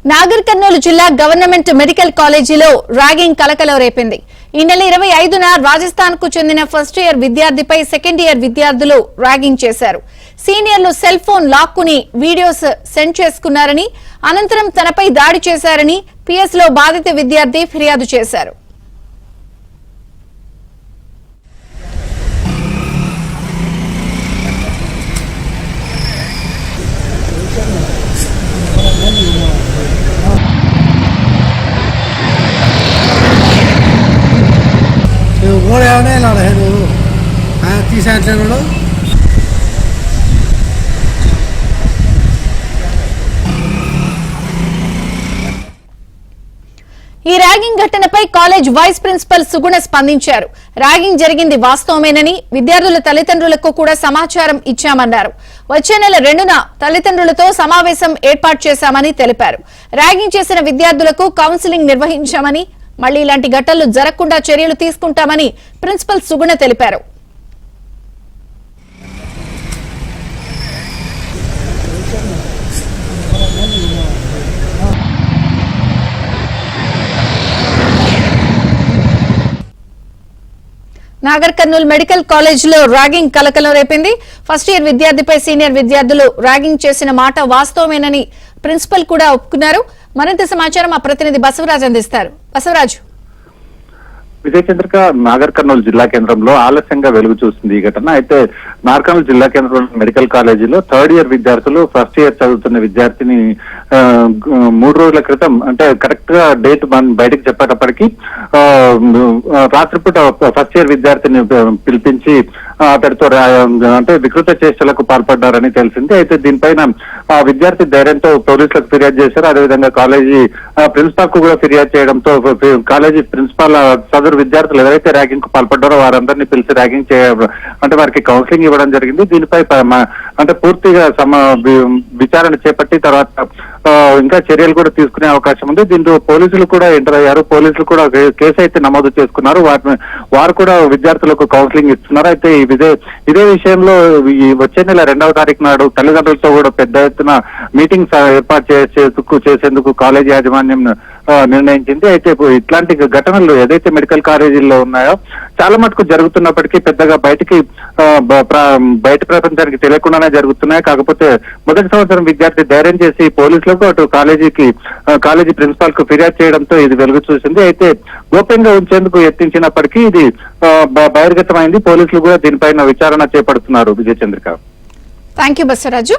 నాగర్ కర్నూలు జిల్లా government medical కాలేజీలో ragging కలకలం రేపింది. ఈ నెల 25న రాజస్థాన్ కు చెందిన ఫస్ట్ ఇయర్ విద్యార్థిపై సెకండ్ ఇయర్ విద్యార్థులు ర్యాగింగ్ చేశారు. సీనియర్లు సెల్ ఫోన్ లాక్కుని వీడియోస్ సెండ్ చేసుకున్నారని, అనంతరం తనపై దాడి చేశారని పిఎస్ లో బాధిత విద్యార్థి ఫిర్యాదు చేశారు. ఓడేవనే ఇలా తీసేట్లేదు. ఈ ర్యాగింగ్ ఘటనపై కాలేజ్ వైస్ ప్రిన్సిపల్ సుగుణ స్పందించారు. ర్యాగింగ్ జరిగింది వాస్తవమేనని, విద్యార్థుల తల్లిదండ్రులకు కూడా సమాచారం ఇచ్చామన్నారు. వచ్చే నెల 2న తల్లిదండ్రులతో సమావేశం ఏర్పాటు చేశామని తెలిపారు. ర్యాగింగ్ చేసిన విద్యార్థులకు కౌన్సిలింగ్ నిర్వహించామని, మళ్లీ ఇలాంటి ఘటనలు జరగకుండా చర్యలు తీసుకుంటామని ప్రిన్సిపల్ సుగుణ తెలిపారు. నాగర్ కర్నూలు మెడికల్ కాలేజీలో ర్యాగింగ్ కలకలం రేపింది. ఫస్ట్ ఇయర్ విద్యార్థిపై సీనియర్ విద్యార్థులు ర్యాగింగ్ చేసిన మాట వాస్తవమేనని ప్రిన్సిపల్ కూడా ఒప్పుకున్నారు. మరింత సమాచారం మా ప్రతినిధి బసవరాజ్ అందిస్తారు. బసవరాజు. విజయచంద్రిక నాగర్ కర్నూలు జిల్లా కేంద్రంలో ఆలస్యంగా వెలుగు చూస్తుంది ఈ ఘటన. అయితే నాగర్ కర్నూలు జిల్లా కేంద్రంలో మెడికల్ కాలేజీలో థర్డ్ ఇయర్ విద్యార్థులు ఫస్ట్ ఇయర్ చదువుతున్న విద్యార్థిని 3 రోజుల క్రితం, అంటే కరెక్ట్ గా డేట్ బయటకు చెప్పేటప్పటికి రాత్రిపూట ఫస్ట్ ఇయర్ విద్యార్థిని పిలిపించి అతడితో అంటే వికృత చేష్టలకు పాల్పడ్డారని తెలిసింది. అయితే దీనిపైన ఆ విద్యార్థి ధైర్యంతో పోలీసులకు ఫిర్యాదు చేశారు. అదేవిధంగా కాలేజీ ప్రిన్సిపాల్ కు కూడా ఫిర్యాదు చేయడంతో కాలేజీ ప్రిన్సిపాల్ సదరు విద్యార్థులు ఎవరైతే ర్యాగింగ్ కు పాల్పడ్డారో వారందరినీ పిలిచి ర్యాగింగ్ అంటే వారికి కౌన్సిలింగ్ ఇవ్వడం జరిగింది. దీనిపై అంటే పూర్తిగా విచారణ చేపట్టి తర్వాత ఇంకా చర్యలు కూడా తీసుకునే అవకాశం ఉంది. దీంట్లో పోలీసులు కూడా ఎంటర్ అయ్యారు. పోలీసులు కూడా కేసు అయితే నమోదు చేసుకున్నారు. వారు కూడా విద్యార్థులకు కౌన్సిలింగ్ ఇస్తున్నారు. అయితే ఇదే విషయంలో ఈ వచ్చే నెల 2వ తారీఖు నాడు తల్లిదండ్రులతో కూడా పెద్ద ఎత్తున మీటింగ్స్ ఏర్పాటు చేసేందుకు కాలేజీ యాజమాన్యం నిర్ణయించింది. అయితే ఇట్లాంటి ఘటనలు ఏదైతే మెడికల్ కాలేజీల్లో ఉన్నాయో చాలా మటుకు జరుగుతున్నప్పటికీ పెద్దగా బయట ప్రపంచానికి తెలియకుండానే జరుగుతున్నాయి. కాకపోతే మొదటి సంవత్సరం విద్యార్థి ధైర్యం చేసి పోలీసులకు అటు కాలేజీ ప్రిన్సిపాల్ కు ఫిర్యాదు చేయడంతో ఇది వెలుగు చూసింది. అయితే గోప్యంగా ఉంచేందుకు యత్నించినప్పటికీ ఇది బహిర్గతమైంది. పోలీసులు కూడా దీనిపైన విచారణ చేపడుతున్నారు. విజయచంద్రిక. Thank you Basavaraju.